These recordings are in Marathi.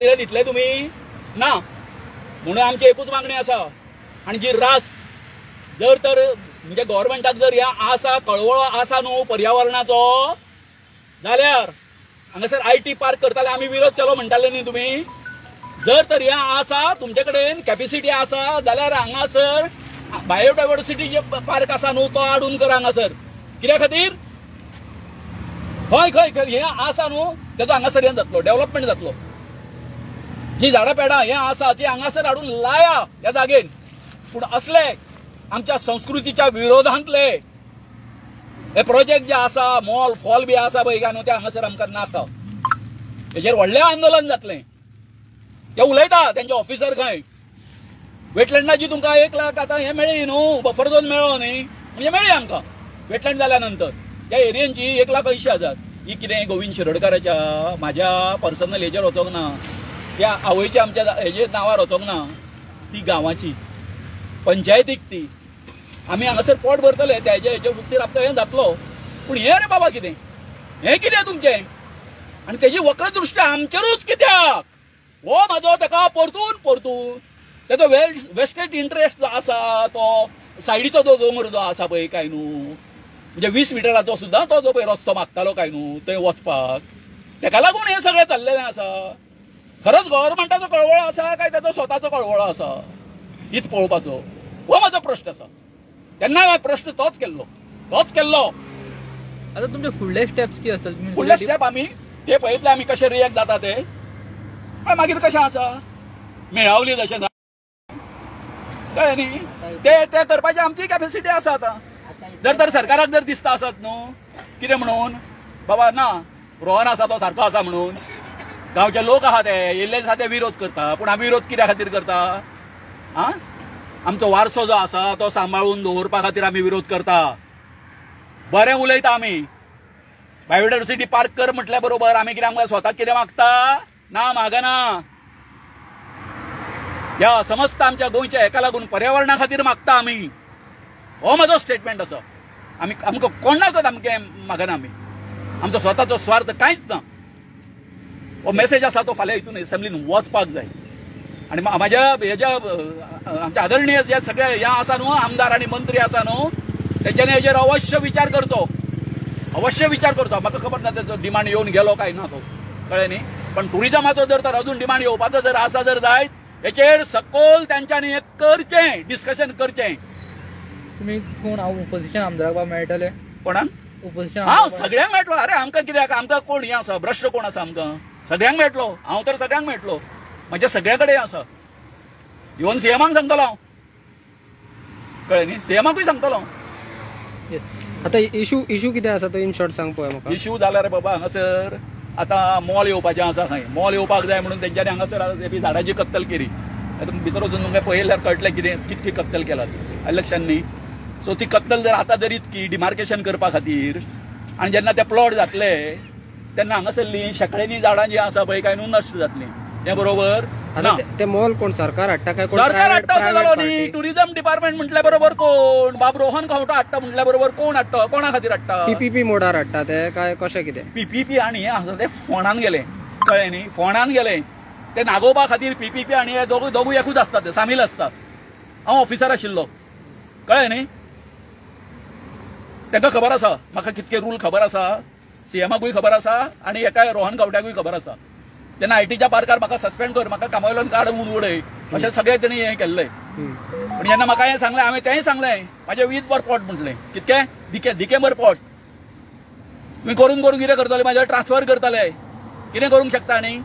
दितले तुम्ही ना म्हणून आमची एकूच मागणी आसा। आणि जी रास जर तर म्हणजे गव्हर्नमेंटाक जर ह्या आसा कळवळो आसा न्हू पर्यावरणाचो जाल्यार हांगासर IT पार्क करताले आमी विरोध केलो म्हणटाले न्ही तुम्ही। जर तर ह्या आसा तुमचे कडेन कॅपॅसिटी आसा जाल्यार हांगासर बायोडायवर्सिटी जे पार्क आसा न्हू तो हाडून कर हांगासर। कित्या खातीर खंय खंय खंय हे आसा न्हू तेजो हांगासर हे जातलो डेव्हलपमेंट जातलो। जी झाडां पेडां हे आसा ती हांगासर हाडून लाया ह्या जागेन। पूण असले आमच्या संस्कृतीच्या विरोधांतले हे प्रोजेक्ट जे आसा मॉल फॉल बी आसा पळय काय न्हू ते हांगासर आमकां नाका। हेजेर व्हडलें आंदोलन जातलें। ते उलयता तेंचे ऑफिसर खंय वेटलँडाची तुमकां 1 लाख आतां हे मेळ्ळी न्हू बफर झोन मेळ्ळो न्ही म्हणजे मेळ्ळी आमकां वेटलँड जाल्या नंतर त्या एरियेची 1,80,000 ही कितें गोविंद शिरोडकाराच्या म्हाज्या पर्सनल हेजेर वचोंक ना त्या आवयच्या आमच्या हेजे नांवार वचोंक ना ती गांवाची पंचायतीक ती आमी हांगासर पोट भरतले हेजे खातीर आमकां हें जातलो। पूण हें रे बाबा कितें हें कितें तुमचें आनी तेजी वक्रदृश्टी आमचेरूच कित्याक हो म्हाजो ताका परतून तेजो वेस्टेड इंटरेस्ट जो आसा तो सायडीचो जो दोंगर जो आसा पळय काय न्हू म्हणजे 20 मिटराचो सुद्दां तो जो पळय रस्तो मागतालो काय न्हू थंय वचपाक तेका लागून हें सगळें चल्लेलें आसा। खरंच गव्हर्नमेंटाचो कळवळो आसा काय ताचो स्वताचो कळवळो आसा हीच पळोवपाचो हो म्हाजो प्रश्न आसा। तेन्ना हांवें प्रश्न तोच केल्लो। आता तुमचे फुडले स्टेप्स कितें आसतले? फुडले स्टेप आमी ते पळयतले आमी कशे रिएक्ट जाता ते मागीर कशें आसा मेळावली जशें ना कळ्ळें न्ही ते करपाची आमची कॅपॅसिटी आसा आतां। जर तर सरकाराक जर दिसता आसत न्हू कितें म्हणून बाबा ना रोहन आसा तो सारको आसा म्हणून गांवचे लोक आहा ते येयल्ले आसा ते विरोध करता पूण आमी विरोध कित्या खातीर करता आमचो वारसो जो आसा तो सांबाळून दवरपा खातीर आमी विरोध करता। बरें उलयता आमी बायोडायवर्सिटी पार्क कर म्हटल्या बरोबर आमी कितें आमकां स्वताक कितें मागता ना मागना ह्या समस्त आमच्या गोंयच्या हेका लागून पर्यावरणा खातीर मागता आमी हो म्हाजो स्टेटमेंट आसा। आमकां कोणाकच आमकां मागना आमी आमचो स्वताचो स्वार्थ कांयच ना। हो मेसेज आसा तो फाल्यां हितून एसेंब्लीन वचपाक जाय आनी म्हाज्या हेज्या आमच्या आदरणीय जे सगळे हे आसा न्हू आमदार आनी मंत्री आसा न्हू तेंच्यांनी हेजेर अवश्य विचार करचो म्हाका खबर ना तेजो डिमांड येवन गेलो काय ना तो कळ्ळें न्ही। पण टुरिजमाचो जर तर अजून डिमांड येवपाचो जर आसा जर जायत हेचेर सखोल तेंच्यांनी एक करचें डिस्कशन करचें। तुम्ही कोण ओपोजिशन आमदाराक मेळटले कोणाक ओपोजिशन हांव सगळ्यांक मेळटलो। अरे आमकां कित्याक आमकां कोण हें आसा भ्रश्ट कोण आसा आमकां सगळ्यांक मेळटलो। हांव तर सगळ्यांक मेळटलो म्हणजे सगळे कडेन आसा इवन सीएमाक सांगतलो हांव कळ्ळें न्ही सीएमाकूय सांगतलो। आता इशू कितें आसा तो इन शॉर्ट सांग पळय म्हाका। इशू जाल्यार बाबा हांगासर आतां मॉल येवपाचें आसा खंय मॉल येवपाक जाय म्हणून तेंच्यांनी हांगासर झाडांची कत्तल केली। भितर वचून तुमकां पळयल्यार कळटलें कितें कितकी कत्तल केला इलेक्शन न्ही। सो ती कत्तल जर आतां जर इतकी डिमार्केशन करपा खातीर आनी जेन्ना ते प्लॉट जातले तेन्ना हांगासरलीं शेकड्यांनी झाडां जीं आसा पळय काय न्हू नश्ट जातलीं तें बरोबर ना। ते मॉल कोण सरकार हाडटा काय सरकार हाडटा असो जालो न्ही टुरिजम डिपार्टमेंट म्हटल्या बरोबर कोण बाब रोहन खावटा हाडटा म्हटल्या बरोबर कोण हाडटा कोणा खातीर हाडटा PPP मोडार हाडटा ते काय कशें कितें PPP आनी हें आसा तें फोंडान गेलें कळ्ळें न्ही फोंडान गेलें ते नागोवपा खातीर PPP आनी हे दोगूय एकूच आसता ते सामील आसता। हांव ऑफिसर आशिल्लो कळ्ळें न्ही ताका खबर आसा म्हाका कितके रूल खबर आसा सीएमाकूय खबर आसा आनी हेका रोहन गावट्याकूय खबर आसा। तेन्ना ITच्या पार्कार म्हाका सस्पेंड कर म्हाका कामावयल्यान काड म्हणून उडय अशें सगळें तेणी हें केल्लें। पूण जेन्ना म्हाका हें सांगलें हांवें तेंय सांगलें म्हाजें 20 बर पोट म्हटलें कितकें दिके बर पोट तुमी करून कितें करतले म्हाजे ट्रान्सफर करतले कितें करूंक शकता आनी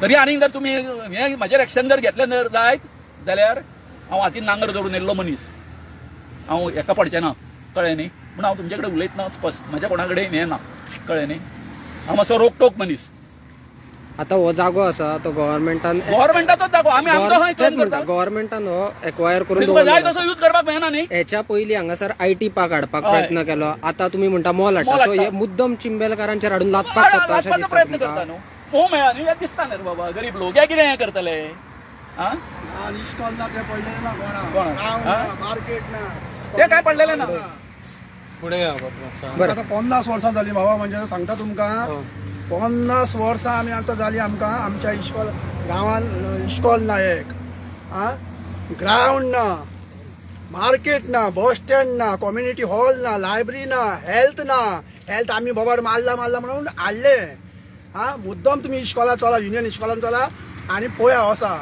तरी आनीक जर तुमी हें म्हाजेर एक्शन जर घेतलें जर जायत जाल्यार हांव हातीन नांगर धरून येयल्लो मनीस हांव हेका पडचें ना कळ्ळें न्ही। पूण हांव तुमचे कडेन उलयतना स्पश्ट म्हाज्या कोणा कडेन हें ना कळ्ळें न्ही हांव मातसो रोकटोक मनीस। आता हो जागो आसा तो गव्हर्नमेंटाचोच जागो आमी आमचो खंय क्लेम करता गव्हर्नमेंटान हो एक्वायर करून जाय तसो यूज करपाक मेळना न्ही। हेच्या पयलीं हांगासर IT पार्क हाडपाक प्रयत्न केलो आता तुमी म्हणटा मॉल हाडटा सो हे मुद्दम चिंबेलकारांचेर हाडून लादपाक सोदता अशें दिसता प्रयत्न करता न्हू मोह मेळ्ळा न्ही हें दिसता न्ही बाबा गरीब लोक हे कितें हें करतले ते काय पडलेले ना फुडें 50 वर्सां जालीं बाबा म्हणजे सांगता तुमकां 50 वर्सां आमी आतां जाली आमकां आमच्या इश्कॉल गांवांत इश्कॉल ना एक ग्राउंड ना, मार्केट ना, बस स्टँड ना, कम्युनिटी हॉल ना, लायब्ररी ना, हेल्थ आमी बोबाड मारला म्हणून हाडले. मुद्दम तुम्ही इश्कॉला चला, युनियन इश्कॉलान चला आनी पळया वसा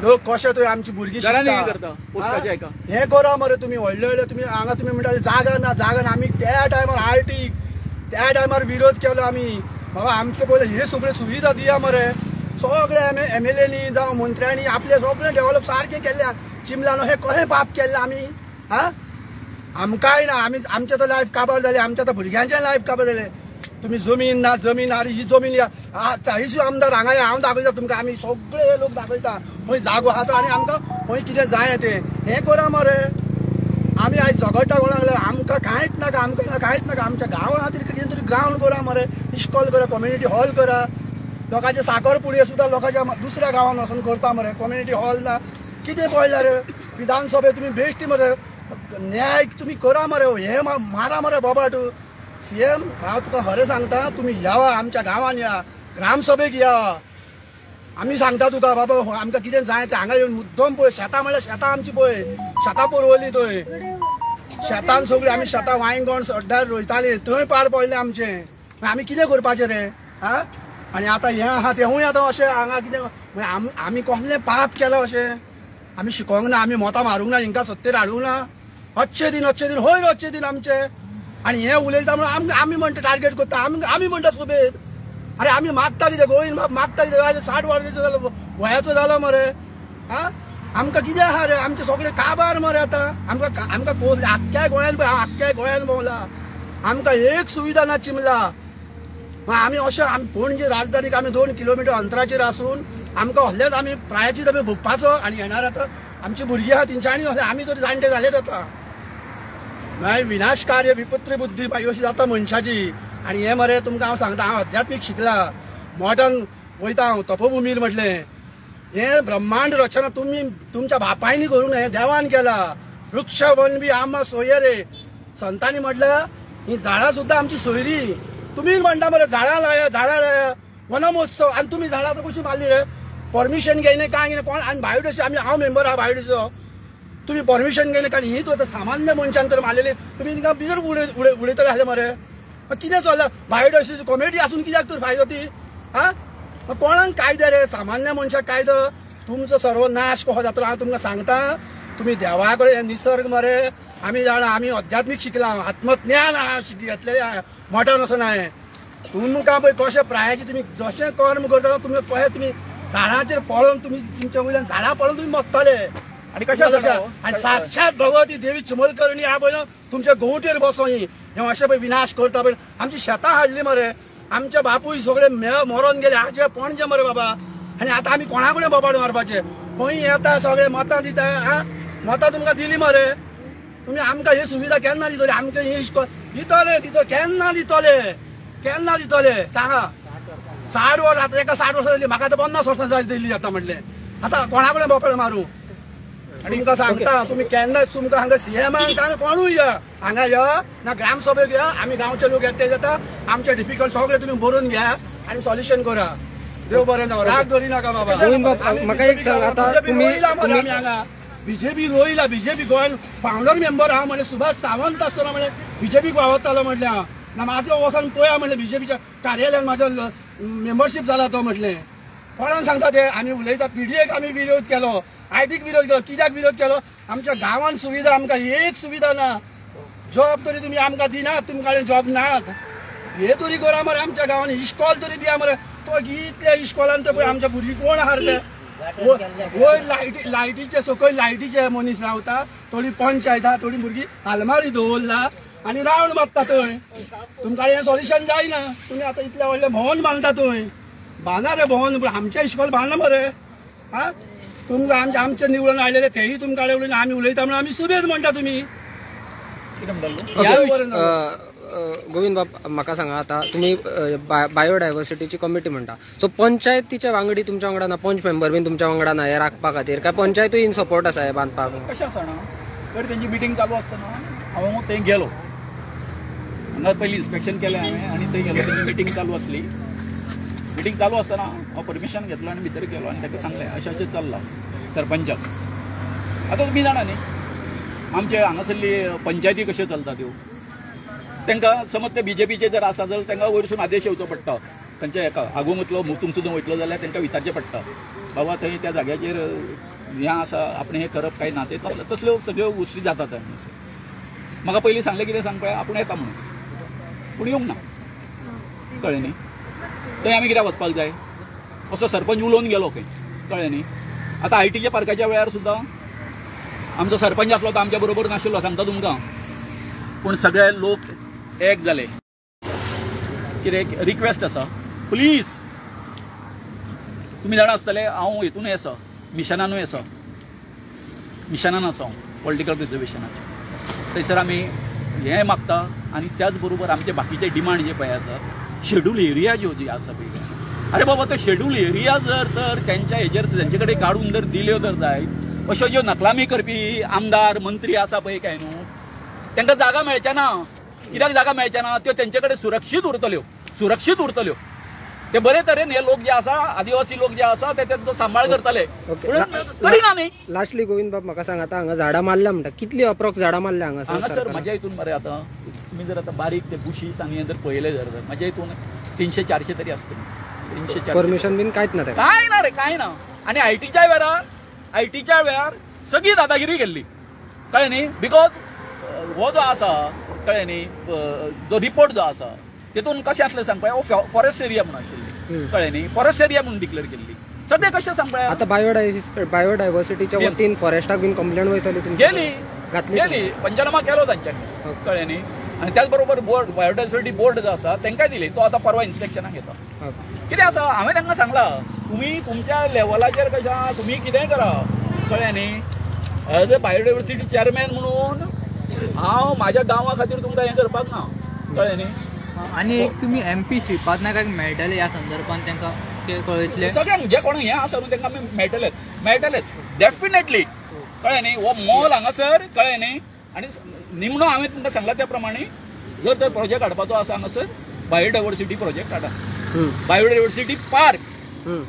लोक कशे थंय आमची भुरगीं शिकता. हें करा मरे तुमी व्हडले तुमी हांगा तुमी म्हणटाले जागा ना. आमी त्या टायमार आर्टीक त्या टायमार विरोध केलो आमी. बाबा आमचे पयले हे सगळे सुविधा दिया मरे. सगळे MLAनी जावं मंत्र्यांनी आपले सगळे डेव्हलप सारखे केल्ले. चिमलानो हे कशें पाप केल्ले आमी. आमकांय ना, आमी आमचें तर लायफ काबार जालें, आमच्या तर भुरग्यांचें लायफ काबार जालें. तुम्ही जमीन ना अरे ही जमीन या 40 आमदार हांगा हांव दाखयता तुमकां. आमी सगळे लोक दाखयता खंय जागो आहा तो आनी आमकां खंय कितें जाय तें हें करा मरे. आमी आयज झगडटा कोणाक लागल्यार आमकां कांयच नाका, आमच्या गांवा खातीर कितें तरी ग्राउंड करा मरे, इश्कॉल करा, कम्युनिटी हॉल करा. लोकांचे साखरपुडये सुद्दां लोकांच्या दुसऱ्या गांवांत वचून करता मरे. कम्युनिटी हॉल ना कितें पडल्यार विधानसभेत तुमी बेश्टी मरे न्याय तुमी करा मरे. हे मारा मरे बोबाट. CM हांव तुका खरें सांगता, तुमी यावा आमच्या गांवांत या, ग्रामसभेक या. आमी सांगता तुका बाबा आमकां कितें जाय तें हांगा येवन मुद्दम पळय. शेतां म्हणल्यार शेतां आमची पळय, शेतां पुरवली थंय. शेतान सगळीं आमी शेतां वांयगण सड्ड्यार रोयतालीं, थंय पाड पडलें आमचें. आमी कितें करपाचें रे. आनी आतां हें आहा तेंवूय आतां अशें हांगा कितें आमी कसलें पाप केलां अशें. आमी शिकोंक ना, आमी मोतां मारूंक ना, हिंकां सत्तेर हाडूंक ना. अच्छे दिन होय अच्छे दिन आमचे. आनी हें उलयता म्हणून आमी म्हणटा टार्गेट करता. आमी म्हणटा सुबेद. अरे आमी मागता कितें गोविंद बाब मागता कितें. 60 वर्साचो जालो वयाचो जालो मरे. आमकां कितें आहा रे. आमचे सगळे काबार मरे. आतां आमकां कोण आख्ख्या गोंयान भोंवला. आमकां एक सुविधा ना चिमला. आमी अशें पणजे राजधानीक आमी 2 किलोमिटर अंतराचेर आसून आमकां असलेच आमी प्रायाचीत आमी भोगपाचो. आनी येणार आतां आमची भुरगीं आहा तेंच्यांनी आमी तरी जाणटे जालेत आतां. मागीर विनाशकार्य विपत्री बुद्धी अशी जाता मनशाची. आनी हें मरे तुमकां हांव सांगता, हांव अध्यात्मीक शिकला, मॉडर्न वयता हांव तपोभुमीर म्हटलें. हें ब्रह्मांड रचना तुमी तुमच्या बापायनी करूंक ना, हें देवान केला. वृक्ष वनबी आम सोयरे संतांनी म्हटलं ही झाडां सुद्दां आमची सोयरी. तुमी म्हणटा मरे झाडां लाया वनमहोत्सव आनी तुमी झाडां आतां कशी मारली रे. परमिशन घेयना कांय घेयना कोण. आनी बायोडेसी आमी हांव मेंबर आहा बायोडेसीचो. तुम्ही परमिशन घेयना कारण ही तर सामान्य मनशान तर मारलेली. तुमी तिका भितर उडयतले आसले मरे. कितें चल्लां बायोडायवर्सिटी कम्युनिटी आसून कित्याक तर फायदो ती. कोणाक कायदे रे. सामान्य मनशाक कायदो. तुमचो सर्वनाश कसो जातलो हांव तुमकां सांगता. तुमी देवा कडेन निसर्ग मरे आमी जाणा. आमी अध्यात्मीक शिकला, आत्मज्ञान घेतले मॉडर्न असो नाय. तुमकां पळय कशें प्रायाची तुमी जशें कर्म करता तुमी पळय तुमी झाडांचेर पळोवन तुमी तुमच्या वयल्यान झाडां पळोवन तुमी मरतले. आणि कशा आणि साक्षात भगवती देवी चिमलकरणी ह्या पळय तुमच्या गोवटेर बसोन हे अशें पळय विनाश करता पळय. आमची शेतां हाडली मरे. आमचे बापूय सगळे मरोन गेले. हाजे पणजे मरे बाबा. आनी आतां आमी कोणा कडेन बोबाड मारपाचे. खंय येता सगळे मतां दिता. मतां तुमकां दिली मरे. तुमी आमकां ही सुविधा केन्ना दितले. आमकां ही दितले केन्ना दितले सांगा. 60 वर्सां आतां एका 60 वर्सां जाली. म्हाका आतां 50 वर्सां जाली दिल्ली जाता म्हटलें. आतां कोणा कडेन बोबाड मारूं. आणि तुमकां सांगता तुमी केन्नाच तुमकां हांगा CMाक सांग कोणूय या हांगा या ना ग्रामसभेक या. आमी गांवचे लोक एकठांय जाता. आमचे डिफिकल्ट सगळे तुमी बरोवन घ्या आनी सॉल्युशन करा. देव बरें जावं. राग धरी नाका बाबा. म्हाका एक सांग आता तुम्ही हांगा बीजेपी रोयला. बीजेपी गोंयान फावंडर मेंबर हांव म्हणलें सुभाष सावंत आसतना म्हणलें बीजेपीक वावरतालो म्हटलें हांव. ना म्हाजो वचून पळया म्हणलें बीजेपीच्या कार्यालयान म्हाजो मेंबरशीप जाला तो म्हटलें. कोणाक सांगता ते आमी उलयता. PDAक आमी विरोध केलो, आयटीक विरोध केलो. कित्याक विरोध केलो. आमच्या गांवांत सुविधा आमकां एक सुविधा ना. जॉब तरी तुमी आमकां दिनात. तुमच्या कडेन जॉब नात. हे तरी करा मरे. आमच्या गांवांनी इश्कॉल तरी दिया मरे. तो इतल्या इश्कॉलान ते पळय आमच्या भुरगीं कोण आहात ते. वयर लायटीचे सकयल लायटीचे मनीस रावता. थोडी पंचायत आहा. थोडी भुरगीं आलमारी दवरला आनी रावंड मारता थंय. तुमकां हें सॉल्युशन जायना. तुमी आतां इतले व्हडले भवन बांदता थंय. बांदा रे भवन. आमच्या इश्कॉल बांदना मरे. तुमकां आमचे निवडून आयलेले तेही तुमच्या कडेन उलयना. आमी उलयता म्हणून आमी सुबेज म्हणटा तुमी. गोविंद बाब म्हाका सांगा आता तुम्ही बायोडायव्हर्सिटीची कमिटी म्हणटा. सो पंचायतीच्या वांगडी तुमच्या वांगडा ना. पंच मेंबर बीन तुमच्या वांगडा ना हे राखपा खातीर काय पंचायतूय इन सपोर्ट आसा हे बांदपाक. कशें आसा ना तर तेंची मिटींग चालू आसतना हांव थंय गेलो. हांगा पयलीं इन्स्पेक्शन केलें हांवें आनी थंय गेलो तेन्ना मिटींग चालू आसली. मिटींग चालू आसतना हांव परमिशन घेतलो आनी भितर गेलो आनी ताका सांगलें अशें अशें चल्लां सरपंचाक. आतां तुमी जाणा न्ही आमचे हांगासरली पंचायती कश्यो चलता त्यो. तांकां समज ते बीजेपीचे जर आसा जाल्यार तांकां वयरसून आदेश येवचो पडटा. तांच्या हेका आगोमतलो मुतूंग सुद्दां वयतलो जाल्यार तांकां विचारचें पडटा बाबा थंय त्या जाग्याचेर हें आसा आपणें हें करप काय ना ते तसल्यो सगळ्यो गोश्टी जातात. म्हाका पयलीं सांगलें कितें सांग पळय आपूण येता म्हणून पूण येवंक ना. कळ्ळें न्ही. थंय आमी कित्याक वचपाक जाय. असो सरपंच उलोवन गेलो खंय. कळ्ळें न्ही. आतां आयटीच्या पार्काच्या वेळार सुद्दां आमचो सरपंच आसलो तो आमच्या बरोबर नाशिल्लो सांगता तुमकां. पूण सगळे लोक एक जाले. कितें रिक्वेस्ट आसा प्लीज तुमी जाणा आसतले हांव हितूनय आसा मिशनानूय आसा. मिशनान आसा हांव पॉलिटिकल रिजर्वेशनाचे. थंयसर आमी हें मागता आनी त्याच बरोबर आमचे बाकीचे डिमांड जे पळय आसा शेड्यूल एरिया ज्यो जी आसा पळय. अरे बाबा तो शेड्यूल एरिया जर तर त्यांच्या हेजेर तेंचे कडेन काडून जर दिल्यो तर जाय. अश्यो ज्यो नकलामी करपी आमदार मंत्री आसा पळय काय न्हू तांकां जागा मेळचे ना. कित्याक जागा मेळचे ना त्यो तेंचे कडेन सुरक्षीत उरतल्यो. ते बरे तरेन हे लोक जे आसा आदिवासी लोक जे आसा ते तेंचो सांबाळ करतले. करिना न्ही. लास्टली गोविंद बाब म्हाका सांग आता हांगा झाडां मारल्या म्हणटा कितली अप्रॉक्स झाडां मारल्या हांगा सर म्हाज्या हितून मरे आतां तुमी जर आतां बारीक ते बुशीस आनी जर पळयले जर म्हाज्या हितून 300-400 तरी आसतली. 300-400 परमिशन बीन कांयच ना तेका. काय ना रे काय ना. आनी आयटीच्या वेळार सगळी दादागिरी केल्ली. कळ्ळें न्ही. बिकॉज हो जो आसा कळ्ळें न्ही जो रिपोर्ट जो आसा तेतून कशें आसलें सांग पळय फॉरेस्ट एरिया म्हणून आशिल्ली. कळ्ळें न्ही. फॉरेस्ट एरिया म्हणून डिक्लेअर केल्ली. सगळें कशें सांग पळय. आतां बायोडायवर्सिटीच्या वतीन फॉरेस्टाक बीन कंप्लेंट वयतली तुमची गेली पंचनामा केलो तांच्यांनी. कळ्ळें न्ही. आनी त्याच बरोबर बोर्ड बायोडायवर्सिटी बोर्ड जो आसा तांकां दिली. तो आतां परवा इन्स्पेक्शनाक येता. कितें आसा हांवें तांकां सांगलां तुमी तुमच्या लेवलाचेर कशें आहा तुमी कितेंय करा. कळ्ळें न्ही. एज अ बायोडायवर्सिटी चेअरमॅन म्हणून हांव म्हाज्या गांवा खातीर तुमकां हें करपाक ना. कळ्ळें न्ही. आणि एक तुम्ही MP श्रीपाद नायकाक मेळटले ह्या संदर्भात तांकां ते कळयतले. सगळ्यांक जे कोणाक हें आसा न्हू तांकां आमी मेळटलेच डेफिनेटली. कळ्ळें न्ही. हो मॉल हांगासर कळ्ळें न्ही. आनी निमणो हांवें तुमकां सांगला त्या प्रमाणे जर तर प्रोजेक्ट हाडपाचो आसा हांगासर बायोडायवर्सिटी प्रोजेक्ट हाडा. Biodiversity park.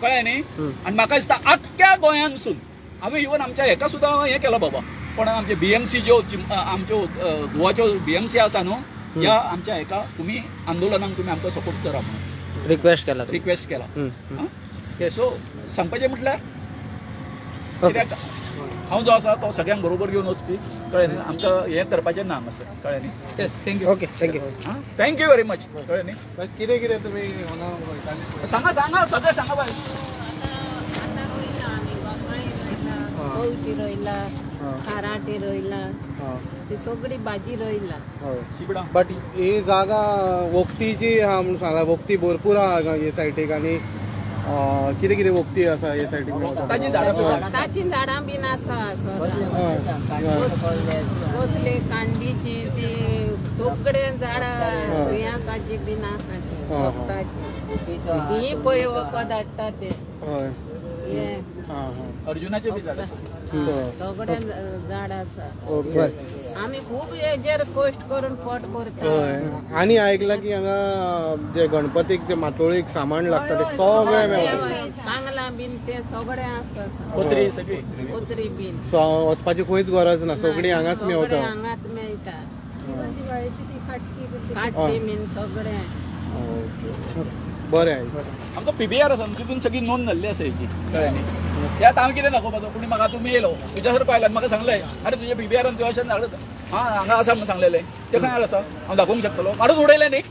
कळ्ळें न्ही. आनी म्हाका दिसता आख्ख्या गोंयांतसून हांवें इवन आमच्या हेका सुद्दां हें केलो बाबा पण आमचे BMC ज्यो आमच्यो गोवाच्यो BMC आसा न्हू ह्या आमच्या हेका तुमी आंदोलनाक तुमी आमकां सपोर्ट करा म्हणून रिक्वेस्ट केला. सो सांगपाचें म्हटल्यार कित्याक हांव जो आसा तो सगळ्यांक बरोबर घेवन वचपी. कळ्ळें न्ही. आमकां हें करपाचें ना हांगासर. कळ्ळें न्ही. Thank you. Okay thank you. Thank you very much. कळ्ळें न्ही. कितें तुमी सांगा सगळें सांगा बाय. कवची रोयला काराटे रोयला ती सगळी भाजी रोयला. बट ही जागा वखतीची आहा म्हणून सांगला. वखती भरपूर आहा हे सायडीक आनी कितें कितें वखती आसा हे सायडीक. ताची झाडां बीन आसा. कसले कांडीची ती सगळे झाडां दुयेंसाची बीन आसा वखदाची. ही पळय वखद हाडटा ते अर्जुनाचे बी झाड सगळे झाड आसा. आमी खूब हेजेर कश्ट करून पोट करता. आनी आयकलां की हांगा जे गणपतीक जे मातोळीक सामान लागता ते सगळे मेळटा. कांगलां बीन ते सगळे आसा. पत्री सगळी पत्री बीन वचपाची खंयच गरज ना. सगळी हांगाच मेळटा. हांगाच मेळटा. काटटी बीन सगळे. बरें आमकां PBR आसा तितून सगळी नोंद जाल्ली आसा हेची. कळ्ळें न्ही. त्यात हांव कितें दाखोवपाचो पूण म्हाका तुमी येयलो तुज्या सर पायल्यात म्हाका सांगलें अरे तुजे PBR तुवें अशें हांगा आसा म्हणून सांगलेलें. ते खंय आसा हांव दाखोवंक शकतलो. काडून उडयलें न्ही.